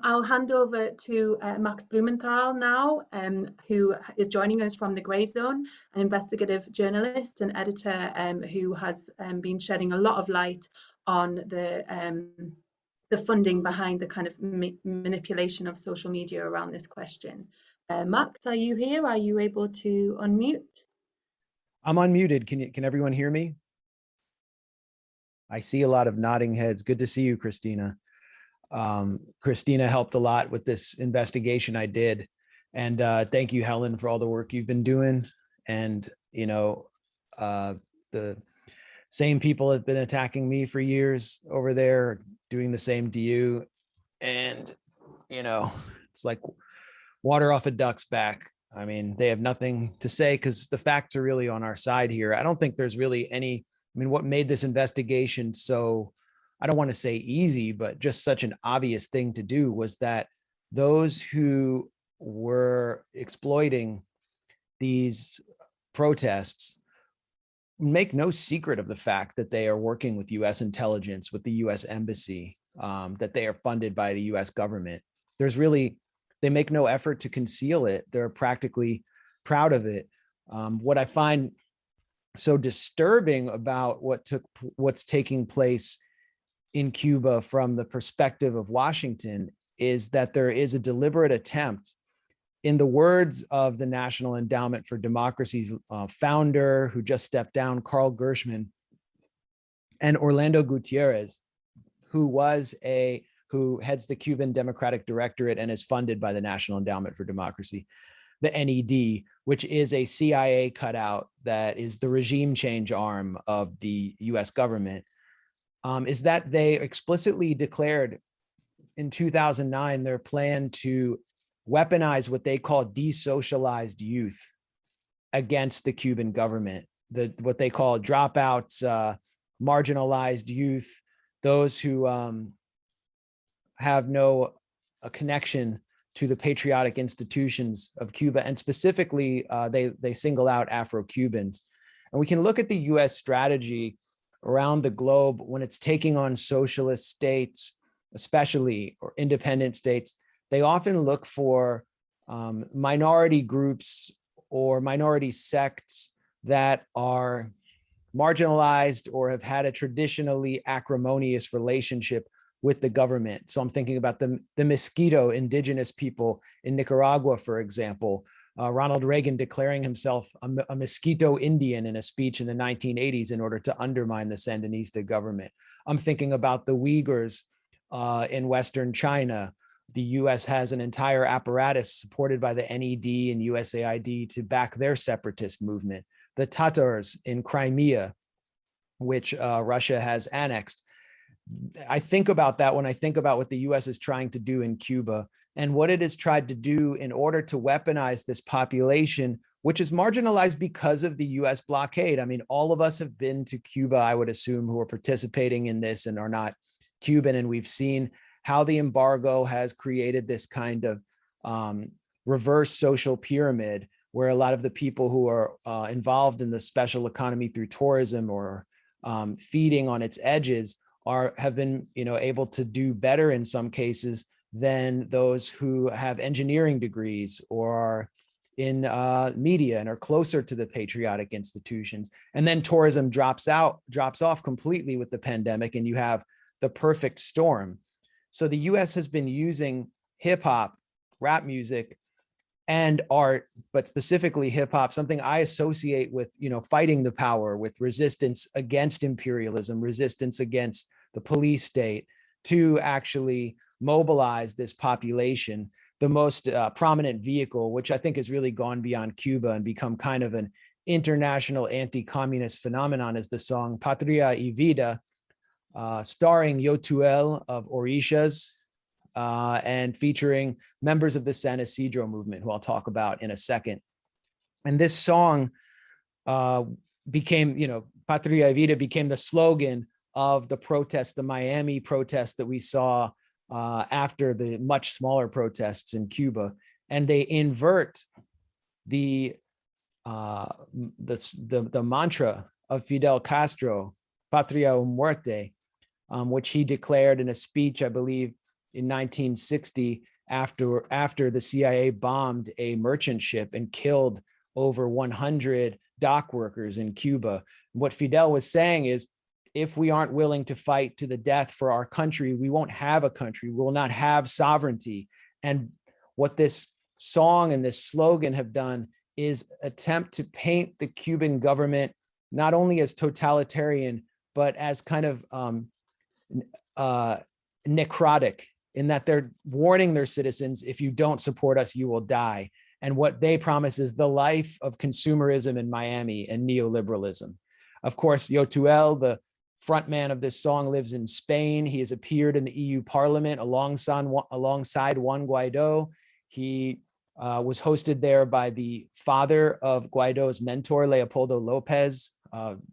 I'll hand over to Max Blumenthal now, who is joining us from the Grey Zone, an investigative journalist and editor who has been shedding a lot of light on the funding behind the kind of manipulation of social media around this question. Max, are you here? Are you able to unmute? I'm unmuted. Can everyone hear me? I see a lot of nodding heads. Good to see you, Christina. Christina helped a lot with this investigation I did. And thank you, Helen, for all the work you've been doing. And, you know, the same people have been attacking me for years over there, doing the same to you. And, you know, it's like water off a duck's back. I mean, they have nothing to say because the facts are really on our side here. I don't think there's really any, I mean, what made this investigation so, I don't want to say easy, but just such an obvious thing to do was that those who were exploiting these protests make no secret of the fact that they are working with US intelligence, with the US embassy, that they are funded by the US government. There's really, they make no effort to conceal it. They're practically proud of it. What I find so disturbing about what's taking place in Cuba from the perspective of Washington is that there is a deliberate attempt, in the words of the National Endowment for Democracy's founder, who just stepped down, Carl Gershman, and Orlando Gutierrez, who heads the Cuban Democratic Directorate and is funded by the National Endowment for Democracy, the NED, which is a CIA cutout that is the regime change arm of the US government. Is that they explicitly declared in 2009 their plan to weaponize what they call desocialized youth against the Cuban government, what they call dropouts, marginalized youth, those who have no connection to the patriotic institutions of Cuba, and specifically they single out Afro-Cubans. And we can look at the US strategy around the globe when it's taking on socialist states, especially, or independent states. They often look for minority groups or minority sects that are marginalized or have had a traditionally acrimonious relationship with the government. So I'm thinking about the Mosquito indigenous people in Nicaragua, for example. Ronald Reagan declaring himself a Mosquito Indian in a speech in the 1980s in order to undermine the Sandinista government. I'm thinking about the Uyghurs in Western China. The US has an entire apparatus supported by the NED and USAID to back their separatist movement. The Tatars in Crimea, which Russia has annexed. I think about that when I think about what the US is trying to do in Cuba and what it has tried to do in order to weaponize this population, which is marginalized because of the US blockade. I mean, all of us have been to Cuba, I would assume, who are participating in this and are not Cuban. And we've seen how the embargo has created this kind of reverse social pyramid where a lot of the people who are involved in the special economy through tourism or feeding on its edges have been, able to do better in some cases than those who have engineering degrees or are in media and are closer to the patriotic institutions. And then tourism drops off completely with the pandemic, and you have the perfect storm. So the US has been using hip hop, rap music, and art, but specifically hip hop, something I associate with, fighting the power, with resistance against imperialism, resistance against the police state, to actually mobilize this population. The most prominent vehicle, which I think has really gone beyond Cuba and become kind of an international anti-communist phenomenon, is the song Patria y Vida, starring Yotuel of Orishas and featuring members of the San Isidro movement, who I'll talk about in a second. And this song became, Patria y Vida became the slogan of the protest, the Miami protest that we saw after the much smaller protests in Cuba. And they invert the mantra of Fidel Castro, Patria o Muerte, which he declared in a speech, I believe, in 1960 after the CIA bombed a merchant ship and killed over 100 dock workers in Cuba. What Fidel was saying is, if we aren't willing to fight to the death for our country, we won't have a country. We will not have sovereignty. And what this song and this slogan have done is attempt to paint the Cuban government not only as totalitarian, but as kind of necrotic, in that they're warning their citizens, if you don't support us, you will die. And what they promise is the life of consumerism in Miami and neoliberalism. Of course, Yotuel, the frontman of this song, lives in Spain. He has appeared in the EU Parliament alongside Juan Guaido. He was hosted there by the father of Guaido's mentor, Leopoldo Lopez,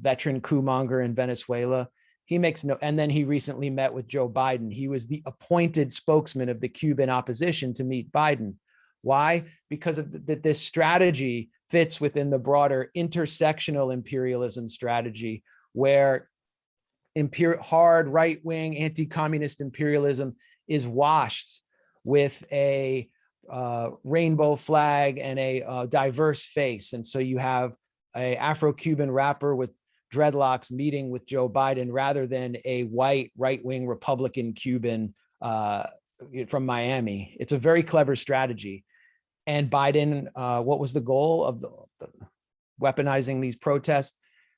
veteran coup monger in Venezuela. He makes no, and then he recently met with Joe Biden. He was the appointed spokesman of the Cuban opposition to meet Biden. Why? Because of this strategy fits within the broader intersectional imperialism strategy, where hard right-wing anti-communist imperialism is washed with a rainbow flag and a diverse face. And so you have a Afro-Cuban rapper with dreadlocks meeting with Joe Biden rather than a white right-wing Republican Cuban from Miami. It's a very clever strategy. And Biden, what was the goal of the weaponizing these protests?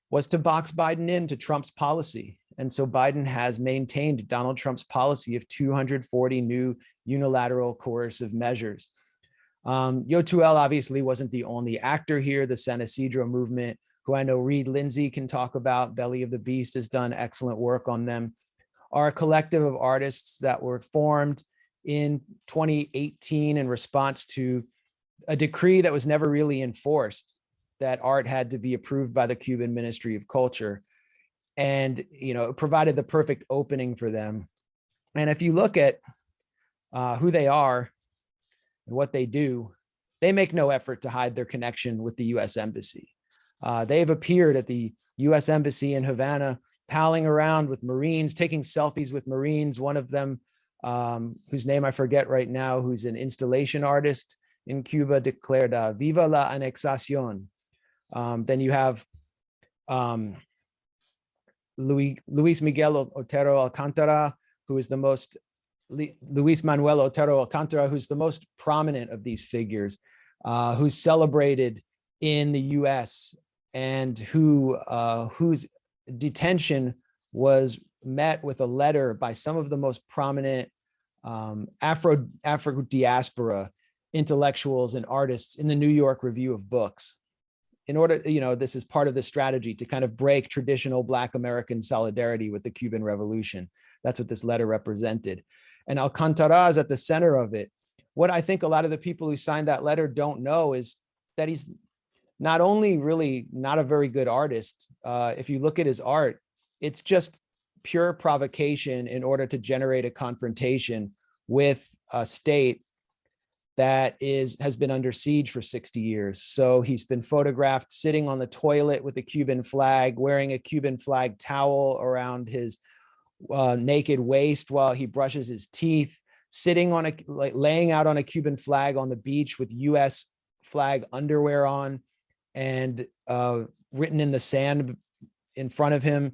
Was to box Biden into Trump's policy. And so Biden has maintained Donald Trump's policy of 240 new unilateral coercive measures. Yotuel obviously wasn't the only actor here. The San Isidro movement, who I know Reed Lindsay can talk about, Belly of the Beast has done excellent work on them, are a collective of artists that were formed in 2018 in response to a decree that was never really enforced, that art had to be approved by the Cuban Ministry of Culture. And, you know, it provided the perfect opening for them. And if you look at who they are and what they do, they make no effort to hide their connection with the US Embassy. They've appeared at the US Embassy in Havana, palling around with Marines, taking selfies with Marines. One of them, whose name I forget right now, who's an installation artist in Cuba, declared "Viva la Anexación." Then you have Luis Miguel Otero Alcantara, who is the most, Luis Manuel Otero Alcantara, who's the most prominent of these figures, who's celebrated in the US and whose detention was met with a letter by some of the most prominent Afro diaspora intellectuals and artists in the New York Review of Books. In order, you know, this is part of the strategy to kind of break traditional Black American solidarity with the Cuban Revolution. That's what this letter represented. And Alcantara is at the center of it. What I think a lot of the people who signed that letter don't know is that he's not only really not a very good artist. If you look at his art, it's just pure provocation in order to generate a confrontation with a state that has been under siege for 60 years. So he's been photographed sitting on the toilet with a Cuban flag, wearing a Cuban flag towel around his naked waist while he brushes his teeth, sitting on laying out on a Cuban flag on the beach with US flag underwear on, and written in the sand in front of him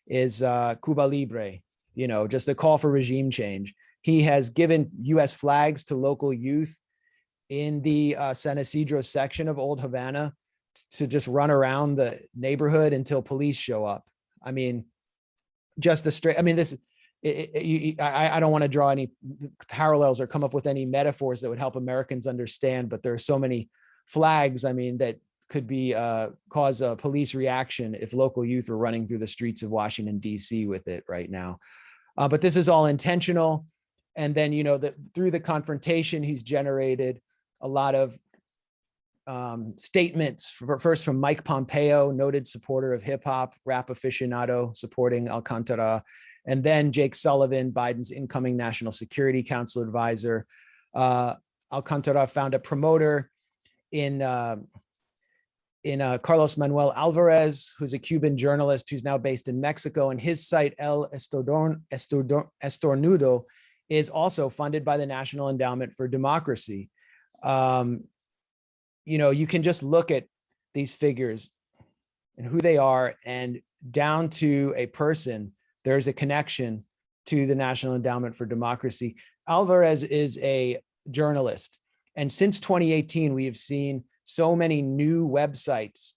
is Cuba Libre, you know, just a call for regime change. He has given US flags to local youth in the San Isidro section of Old Havana to just run around the neighborhood until police show up. I mean, just a straight, I mean, this, I don't want to draw any parallels or come up with any metaphors that would help Americans understand, but there are so many flags, I mean, that could be cause a police reaction if local youth were running through the streets of Washington, D.C. with it right now. But this is all intentional. And then, you know, through the confrontation, he's generated a lot of statements, first from Mike Pompeo, noted supporter of hip hop, rap aficionado, supporting Alcantara, and then Jake Sullivan, Biden's incoming National Security Council advisor. Alcantara found a promoter in Carlos Manuel Alvarez, who's a Cuban journalist who's now based in Mexico, and his site El Estornudo is also funded by the National Endowment for Democracy. You can just look at these figures and who they are, and down to a person, there's a connection to the National Endowment for Democracy. Alvarez is a journalist. And since 2018, we have seen so many new websites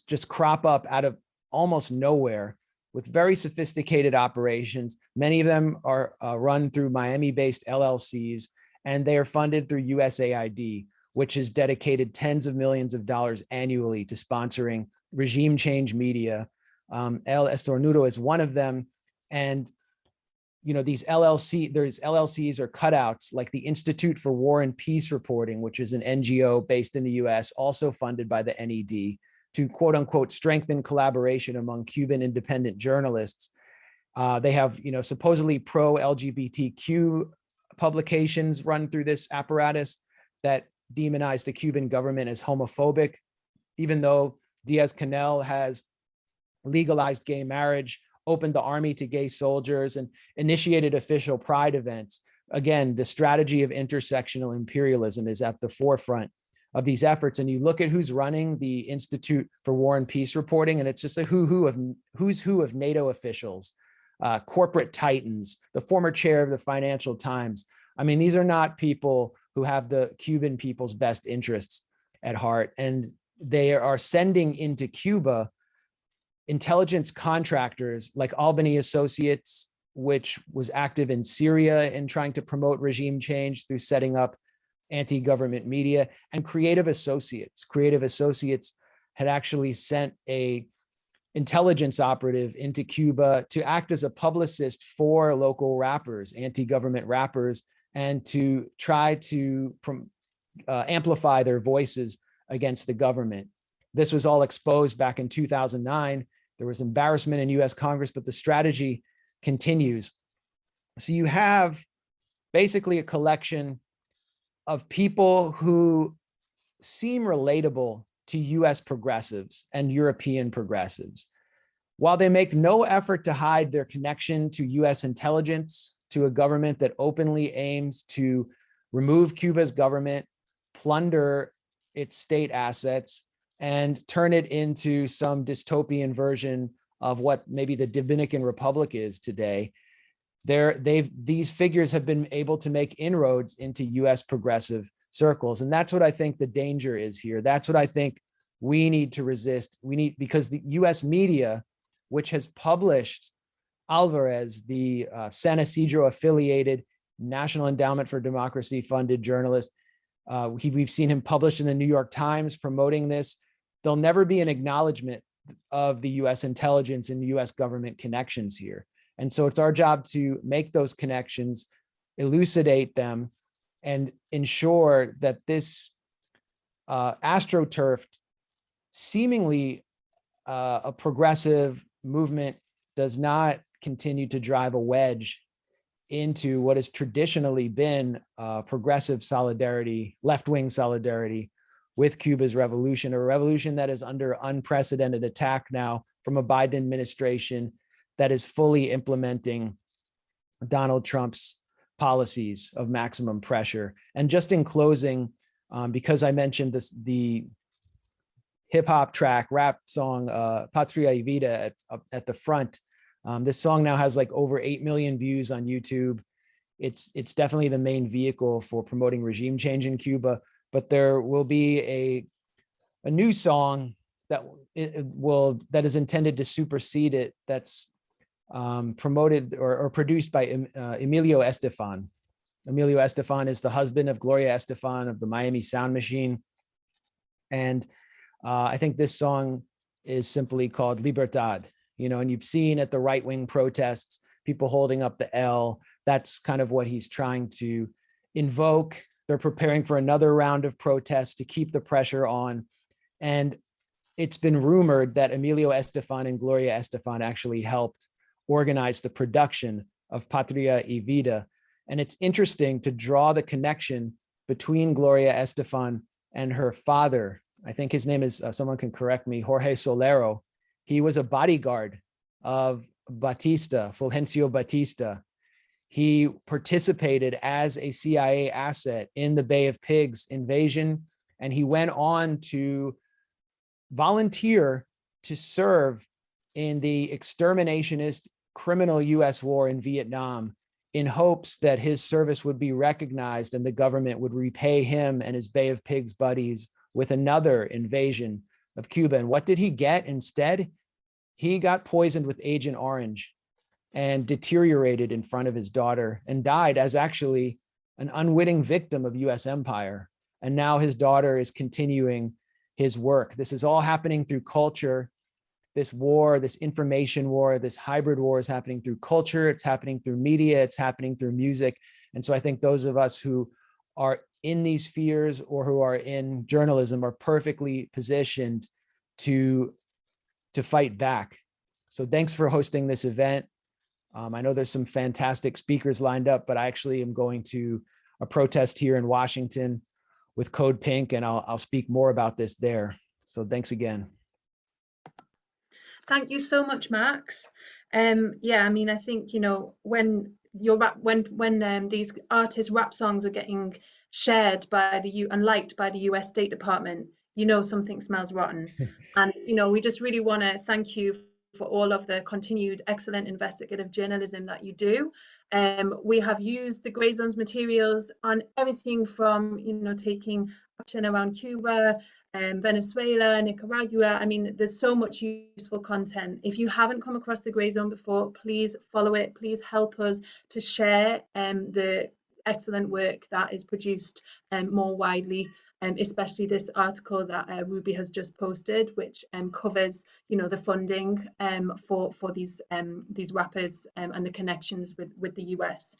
just crop up out of almost nowhere with very sophisticated operations. Many of them are run through Miami-based LLCs, and they are funded through USAID, which has dedicated tens of millions of dollars annually to sponsoring regime change media. El Estornudo is one of them. And these LLCs or cutouts like the Institute for War and Peace Reporting, which is an NGO based in the US, also funded by the NED, to quote unquote strengthen collaboration among Cuban independent journalists. They have, supposedly pro-LGBTQ publications run through this apparatus that demonize the Cuban government as homophobic, even though Diaz-Canel has legalized gay marriage, opened the army to gay soldiers, and initiated official pride events. Again, the strategy of intersectional imperialism is at the forefront of these efforts. And you look at who's running the Institute for War and Peace Reporting, and it's just a who's who of NATO officials, corporate titans, the former chair of the Financial Times. I mean, these are not people who have the Cuban people's best interests at heart. And they are sending into Cuba intelligence contractors like Albany Associates, which was active in Syria in trying to promote regime change through setting up anti-government media, and Creative Associates. Creative Associates had actually sent a intelligence operative into Cuba to act as a publicist for local rappers, anti-government rappers, and to try to amplify their voices against the government. This was all exposed back in 2009. There was embarrassment in US Congress, but the strategy continues. So you have basically a collection of people who seem relatable to US progressives and European progressives. While they make no effort to hide their connection to US intelligence, to a government that openly aims to remove Cuba's government, plunder its state assets, and turn it into some dystopian version of what maybe the Dominican Republic is today, these figures have been able to make inroads into US progressive circles. And that's what I think the danger is here. That's what I think we need to resist. Because the US media, which has published Alvarez, the San Isidro affiliated National Endowment for Democracy funded journalist, we've seen him published in the New York Times promoting this. There'll never be an acknowledgement of the US intelligence and US government connections here. And so it's our job to make those connections, elucidate them, and ensure that this astroturfed, seemingly a progressive movement does not continue to drive a wedge into what has traditionally been progressive solidarity, left-wing solidarity with Cuba's revolution, a revolution that is under unprecedented attack now from a Biden administration that is fully implementing Donald Trump's policies of maximum pressure. And just in closing, because I mentioned the hip hop track, rap song, Patria y Vida at the front, this song now has like over 8 million views on YouTube. It's definitely the main vehicle for promoting regime change in Cuba, but there will be a new song that is intended to supersede it, that's promoted or produced by Emilio Estefan. Emilio Estefan is the husband of Gloria Estefan of the Miami Sound Machine. And I think this song is simply called Libertad, and you've seen at the right-wing protests, people holding up the L. That's kind of what he's trying to invoke. They're preparing for another round of protests to keep the pressure on. And it's been rumored that Emilio Estefan and Gloria Estefan actually helped organize the production of Patria y Vida. And it's interesting to draw the connection between Gloria Estefan and her father. I think his name is, someone can correct me, Jorge Solero. He was a bodyguard of Fulgencio Batista. He participated as a CIA asset in the Bay of Pigs invasion, and he went on to volunteer to serve in the exterminationist criminal US war in Vietnam, in hopes that his service would be recognized and the government would repay him and his Bay of Pigs buddies with another invasion of Cuba. And what did he get instead? He got poisoned with Agent Orange and deteriorated in front of his daughter and died as actually an unwitting victim of US empire. And now his daughter is continuing his work. This is all happening through culture. This war, this information war, this hybrid war is happening through culture. It's happening through media. It's happening through music. And so I think those of us who are in these spheres or who are in journalism are perfectly positioned to fight back. So thanks for hosting this event. I know there's some fantastic speakers lined up, but I actually am going to a protest here in Washington with Code Pink, and I'll speak more about this there. So thanks again. Thank you so much, Max. Yeah, I mean, I think, you know, when these artists' rap songs are getting shared by and liked by the US State Department, you know something smells rotten. And, you know, we just really want to thank you for all of the continued excellent investigative journalism that you do. We have used the Grey Zone's materials on everything from, you know, taking action around Cuba, Venezuela, Nicaragua. I mean, there's so much useful content. If you haven't come across the Grey Zone before, please follow it. Please help us to share the excellent work that is produced more widely. Especially this article that Ruby has just posted, which covers, you know, the funding for these rappers and the connections with the US.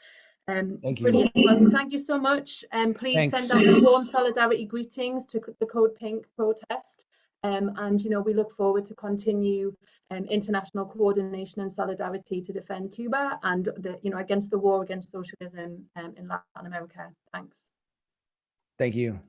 Thank you. Brilliant. Well, thank you so much. Please Thanks. send out warm solidarity greetings to the Code Pink protest. And, you know, we look forward to continue international coordination and solidarity to defend Cuba and you know, against the war against socialism in Latin America. Thanks. Thank you.